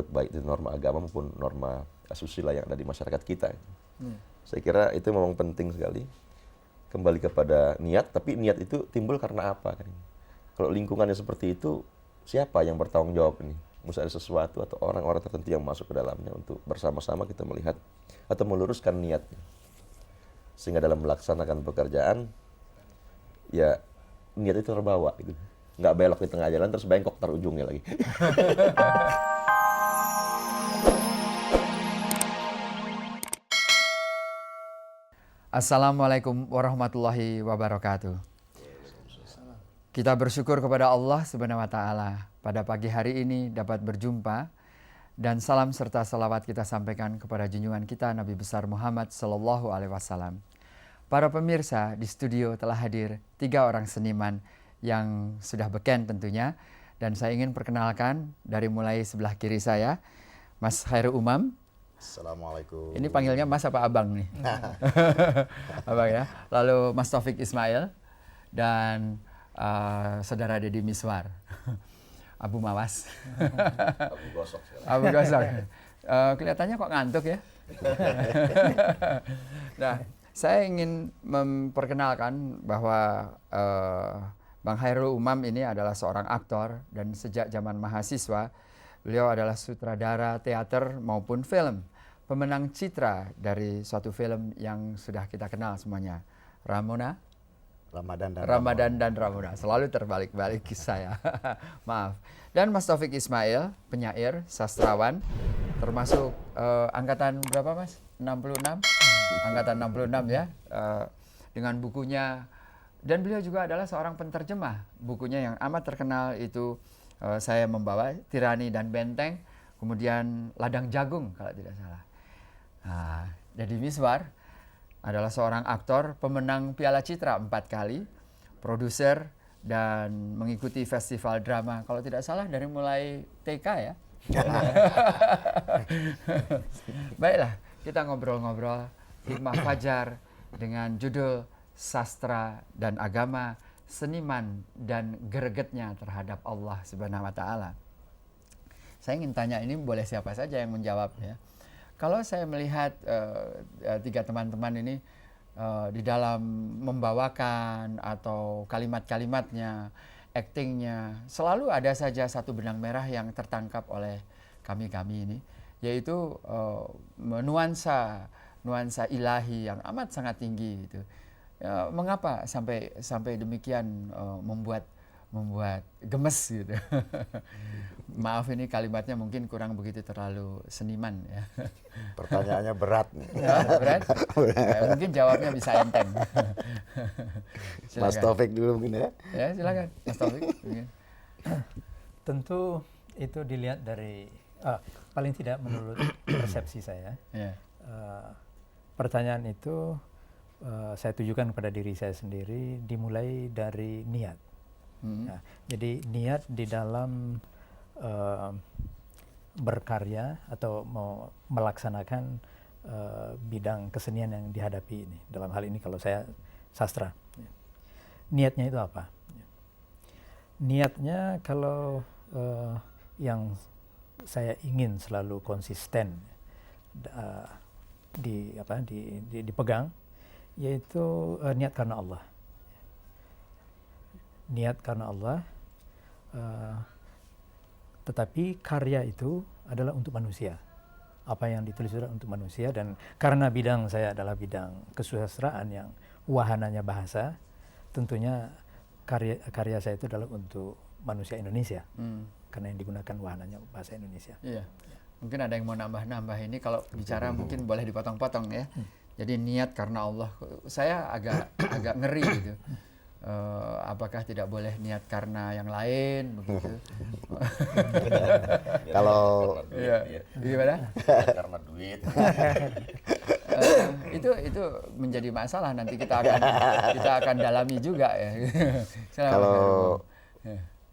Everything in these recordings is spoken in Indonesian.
menurut baik itu norma agama maupun norma asusila yang ada di masyarakat kita. Saya kira itu memang penting sekali. Kembali kepada niat, tapi niat itu timbul karena apa kan? Kalau lingkungannya seperti itu, siapa yang bertanggung jawab ini? Mesti ada sesuatu atau orang-orang tertentu yang masuk ke dalamnya untuk bersama-sama kita melihat atau meluruskan niatnya. Sehingga dalam melaksanakan pekerjaan, ya niat itu terbawa gitu. Nggak belok di tengah jalan terus bengkok ujungnya lagi. Assalamualaikum warahmatullahi wabarakatuh. Kita bersyukur kepada Allah Subhanahu wa Ta'ala pada pagi hari ini dapat berjumpa, dan salam serta salawat kita sampaikan kepada junjungan kita Nabi besar Muhammad Sallallahu Alaihi Wasallam. Para pemirsa, di studio telah hadir 3 orang seniman yang sudah beken tentunya, dan saya ingin perkenalkan dari mulai sebelah kiri saya, Mas Khairul Umam. Assalamualaikum. Ini panggilnya Mas apa Abang nih? Abang ya. Lalu Mas Taufik Ismail dan Saudara Deddy Miswar. Abu Mawas. Abu Gosok. Abu Gosok. Kelihatannya kok ngantuk ya? Nah, saya ingin memperkenalkan bahwa Bang Khairul Umam ini adalah seorang aktor, dan sejak zaman mahasiswa beliau adalah sutradara teater maupun film, pemenang citra dari suatu film yang sudah kita kenal semuanya, Ramadan dan Ramona. Selalu terbalik-balik saya. Maaf. Dan Mas Taufik Ismail, penyair, sastrawan, termasuk angkatan berapa Mas? 66? Angkatan 66 ya. Dengan bukunya, dan beliau juga adalah seorang penterjemah. Bukunya yang amat terkenal itu Saya Membawa, Tirani dan Benteng, kemudian Ladang Jagung kalau tidak salah. Nah, Deddy Miswar adalah seorang aktor, pemenang Piala Citra 4 kali, produser, dan mengikuti festival drama, kalau tidak salah dari mulai TK ya. Baiklah, kita ngobrol-ngobrol Hikmah Fajar dengan judul Sastra dan Agama, Seniman dan Gregetnya terhadap Allah Subhanahu wa Ta'ala. Saya ingin tanya, ini boleh siapa saja yang menjawab ya. Kalau saya melihat 3 teman-teman ini di dalam membawakan atau kalimat-kalimatnya, aktingnya, selalu ada saja satu benang merah yang tertangkap oleh kami ini, yaitu nuansa ilahi yang amat sangat tinggi gitu. Mengapa sampai demikian membuat gemes gitu. Maaf, ini kalimatnya mungkin kurang begitu terlalu seniman ya. Pertanyaannya berat nih. Ya, berat? Mungkin jawabnya bisa enteng. Mas Taufik dulu mungkin ya. Ya, silakan Mas Taufik. Tentu itu dilihat dari paling tidak menurut persepsi saya. Ya. Pertanyaan itu saya tujukan kepada diri saya sendiri, dimulai dari niat. Nah, jadi niat di dalam berkarya atau mau melaksanakan bidang kesenian yang dihadapi ini. Dalam hal ini kalau saya sastra. Niatnya itu apa? Niatnya kalau yang saya ingin selalu konsisten dipegang, yaitu niat karena Allah. Niat karena Allah, tetapi karya itu adalah untuk manusia. Apa yang ditulis adalah untuk manusia, dan karena bidang saya adalah bidang kesusastraan yang wahananya bahasa, tentunya karya saya itu adalah untuk manusia Indonesia, karena yang digunakan wahananya bahasa Indonesia. Iya. Mungkin ada yang mau nambah ini, kalau bicara mungkin boleh dipotong-potong ya. Jadi niat karena Allah, saya agak ngeri gitu. Apakah tidak boleh niat karena yang lain begitu? Kalau gimana? Karena duit. Itu menjadi masalah, nanti kita akan dalami juga ya. Kalau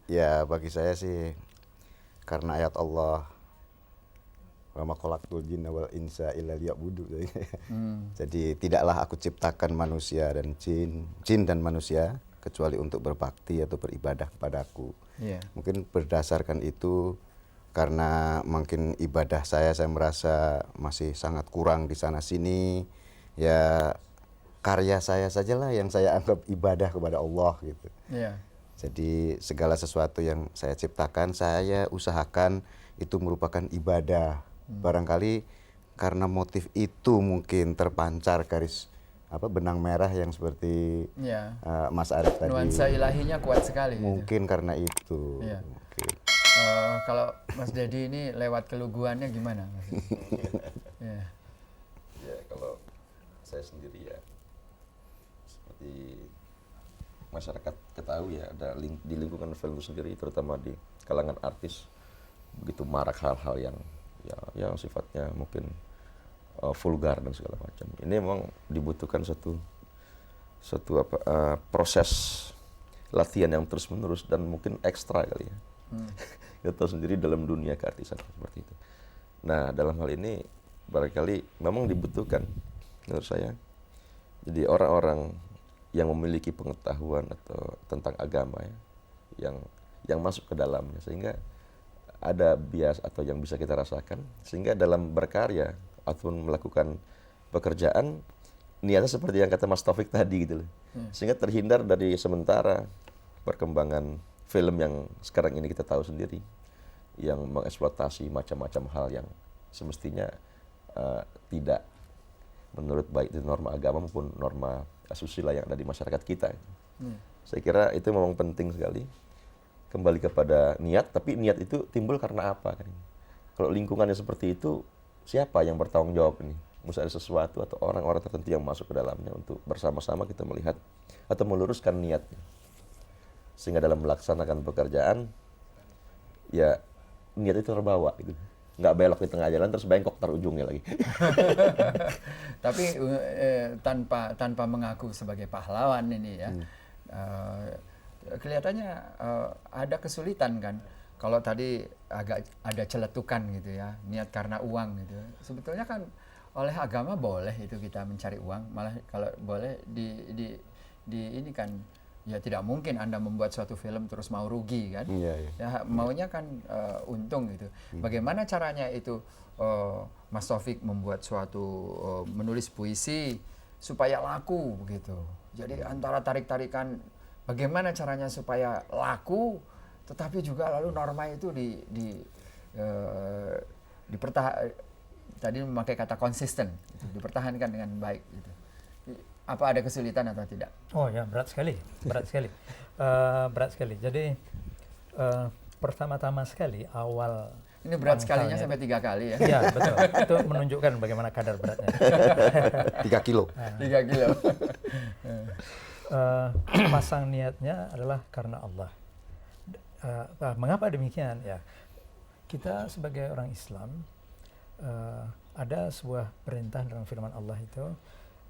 ya bagi saya sih karena ayat Allah, wa ma khalaqtul jinna wal insa illa liya'budu. Jadi tidaklah aku ciptakan manusia dan jin dan manusia kecuali untuk berbakti atau beribadah kepadaku. Yeah. Mungkin berdasarkan itu karena mungkin ibadah saya merasa masih sangat kurang di sana sini, ya karya saya sajalah yang saya anggap ibadah kepada Allah gitu. Iya. Jadi segala sesuatu yang saya ciptakan, saya usahakan itu merupakan ibadah. Barangkali karena motif itu mungkin terpancar garis benang merah yang seperti Iya. Mas Arief tadi. Nuansa ilahinya kuat sekali. Gitu. Mungkin karena itu. Iya. Mungkin. Kalau Mas Dedi ini lewat keluguannya gimana? Ya. Ya kalau saya sendiri ya seperti masyarakat ketahui ya, ada di lingkungan film itu sendiri, terutama di kalangan artis, begitu marak hal-hal yang sifatnya mungkin vulgar dan segala macam. Ini memang dibutuhkan suatu proses latihan yang terus menerus dan mungkin ekstra kali ya. Kita tahu sendiri dalam dunia keartisan seperti itu. Nah, dalam hal ini barangkali memang dibutuhkan menurut saya. Jadi orang-orang yang memiliki pengetahuan atau tentang agama ya, yang masuk ke dalamnya, sehingga ada bias atau yang bisa kita rasakan, sehingga dalam berkarya ataupun melakukan pekerjaan niatnya seperti yang kata Mas Taufik tadi gitu loh. Sehingga terhindar dari sementara perkembangan film yang sekarang ini kita tahu sendiri, yang mengeksploitasi macam-macam hal yang semestinya tidak menurut baik itu norma agama maupun norma asusila yang ada di masyarakat kita. Saya kira itu memang penting sekali. Kembali kepada niat, tapi niat itu timbul karena apa kan? Kalau lingkungannya seperti itu, siapa yang bertanggung jawab ini? Mesti ada sesuatu atau orang-orang tertentu yang masuk ke dalamnya untuk bersama-sama kita melihat atau meluruskan niatnya. Sehingga dalam melaksanakan pekerjaan, ya niat itu terbawa gitu. Nggak belok di tengah jalan terus bengkok ujungnya lagi. Tapi tanpa mengaku sebagai pahlawan ini ya, kelihatannya ada kesulitan kan. Kalau tadi agak ada celetukan gitu ya, niat karena uang gitu. Sebetulnya kan oleh agama boleh itu kita mencari uang, malah kalau boleh di ini kan, ya tidak mungkin Anda membuat suatu film terus mau rugi kan. Ya maunya kan untung gitu. Bagaimana caranya itu Mas Taufik membuat suatu menulis puisi supaya laku begitu. Jadi antara tarik-tarikan bagaimana caranya supaya laku, tetapi juga lalu norma itu tadi memakai kata konsisten, dipertahankan dengan baik gitu. Apa ada kesulitan atau tidak? Oh ya, berat sekali. Berat sekali. Jadi pertama-tama sekali awal. Ini berat sekalinya sampai 3 kali ya? Iya, betul. Itu menunjukkan bagaimana kadar beratnya. 3 kilo. 3 kilo. Pasang niatnya adalah karena Allah. Mengapa demikian? Ya, kita sebagai orang Islam, ada sebuah perintah dalam firman Allah itu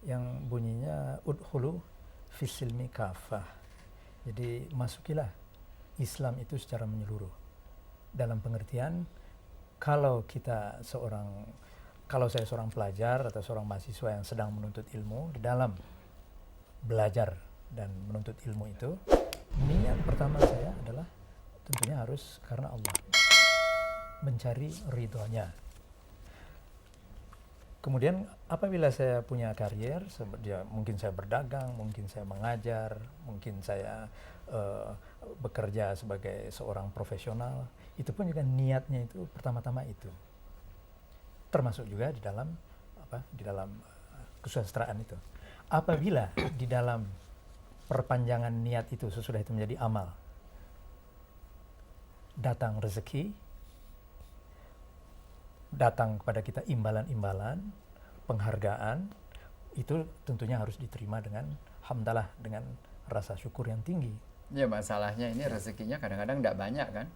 yang bunyinya udkhulu fis-silmi kafah. Jadi masukilah Islam itu secara menyeluruh. Dalam pengertian kalau saya seorang pelajar atau seorang mahasiswa yang sedang menuntut ilmu, di dalam belajar dan menuntut ilmu itu, niat pertama saya adalah tentunya harus karena Allah, mencari ridhonya. Kemudian apabila saya punya karier, mungkin saya berdagang, mungkin saya mengajar, mungkin saya bekerja sebagai seorang profesional, itu pun juga niatnya itu pertama-tama itu. Termasuk juga di dalam kesusastraan itu. Apabila di dalam perpanjangan niat itu sesudah itu menjadi amal, datang rezeki, datang kepada kita imbalan-imbalan, penghargaan, itu tentunya harus diterima dengan hamdalah, dengan rasa syukur yang tinggi. Ya masalahnya ini rezekinya kadang-kadang tidak banyak kan.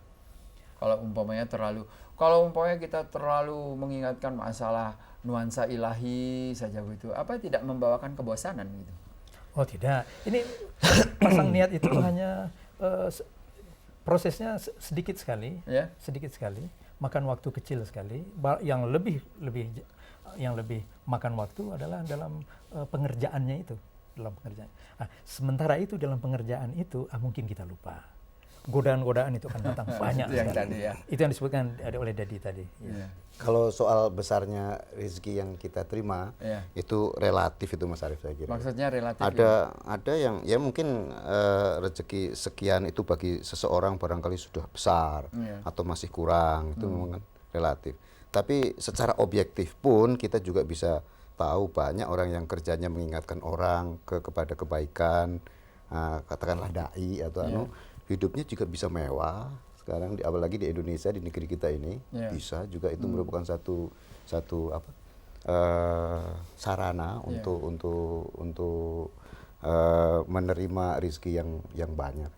Kalau umpamanya kita terlalu mengingatkan masalah nuansa ilahi saja begitu, apa tidak membawakan kebosanan gitu? Oh tidak, ini pasang niat itu hanya prosesnya sedikit sekali, makan waktu kecil sekali. Yang lebih makan waktu adalah dalam pengerjaannya itu, dalam pengerjaan. Nah, sementara itu dalam pengerjaan itu mungkin kita lupa. godaan-godaan itu akan datang banyak. Itu yang sekali. tadi ya. Itu yang disebutkan oleh Dadi tadi. Ya. Iya. Kalau soal besarnya rezeki yang kita terima, Iya. itu relatif itu Mas Arief saya kira. Maksudnya relatif. Ada yang ya mungkin rezeki sekian itu bagi seseorang barangkali sudah besar Iya. atau masih kurang, itu memang kan relatif. Tapi secara objektif pun kita juga bisa tahu banyak orang yang kerjanya mengingatkan orang kepada kebaikan, katakanlah dai atau hidupnya juga bisa mewah. Sekarang apalagi di Indonesia, di negeri kita ini bisa juga itu merupakan satu sarana untuk menerima rezeki yang banyak.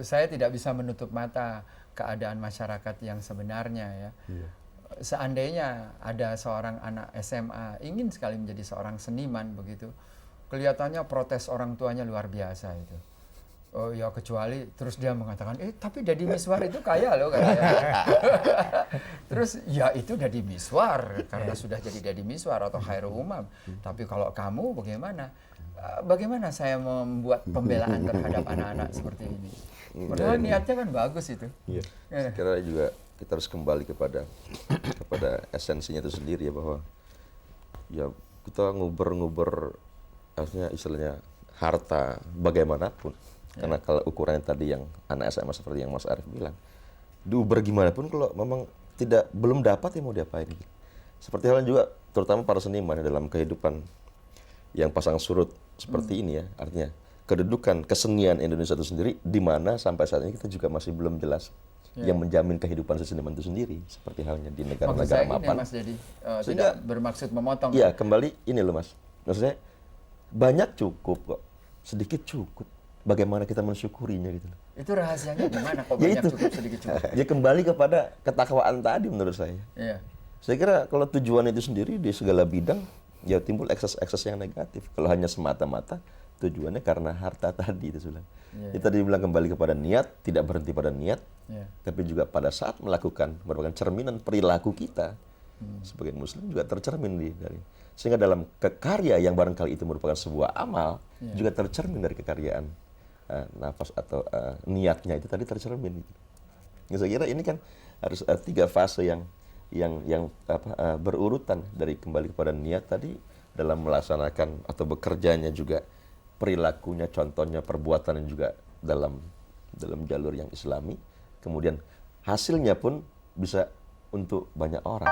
Saya tidak bisa menutup mata keadaan masyarakat yang sebenarnya ya. Seandainya ada seorang anak SMA ingin sekali menjadi seorang seniman begitu, kelihatannya protes orang tuanya luar biasa itu. Oh ya, kecuali terus dia mengatakan, tapi Deddy Miswar itu kaya loh katanya. Terus ya itu Deddy Miswar karena sudah jadi Deddy Miswar atau Khairul Umam. Tapi kalau kamu bagaimana? Bagaimana saya membuat pembelaan terhadap anak-anak seperti ini? Padahal niatnya kan bagus itu. Iya. Sekiranya juga kita harus kembali kepada esensinya itu sendiri ya, bahwa ya kita nguber artinya istilahnya harta bagaimanapun. Karena kalau ukurannya tadi yang anak SMA seperti yang Mas Arief bilang, diuber gimana pun kalau memang belum dapat ya mau diapain gitu. Seperti halnya juga terutama para seniman dalam kehidupan yang pasang surut seperti ini ya, artinya kedudukan kesenian Indonesia itu sendiri di mana sampai saat ini kita juga masih belum jelas yang menjamin kehidupan si seniman itu sendiri, seperti halnya di negara-negara mapan. Mas Deddy, tidak bermaksud memotong. Iya, kembali ini loh Mas, maksudnya banyak cukup kok, sedikit cukup. Bagaimana kita mensyukurinya gitu. Itu rahasianya gimana kok banyak cukup sedikit cukup? Ya kembali kepada ketakwaan tadi menurut saya. Iya. Saya kira kalau tujuan itu sendiri di segala bidang ya timbul ekses-ekses yang negatif. Kalau hanya semata-mata tujuannya karena harta tadi itu sudah. Kita dibilang kembali kepada niat, tidak berhenti pada niat, tapi juga pada saat melakukan merupakan cerminan perilaku kita sebagai muslim juga tercermin dari. Sehingga dalam karya yang barangkali itu merupakan sebuah amal juga tercermin dari kekaryaan nafas atau niatnya itu tadi tercermin. Ya, saya kira ini kan harus 3 fase yang berurutan dari kembali kepada niat tadi dalam melaksanakan atau bekerjanya juga perilakunya, contohnya perbuatan juga dalam jalur yang Islami, kemudian hasilnya pun bisa untuk banyak orang.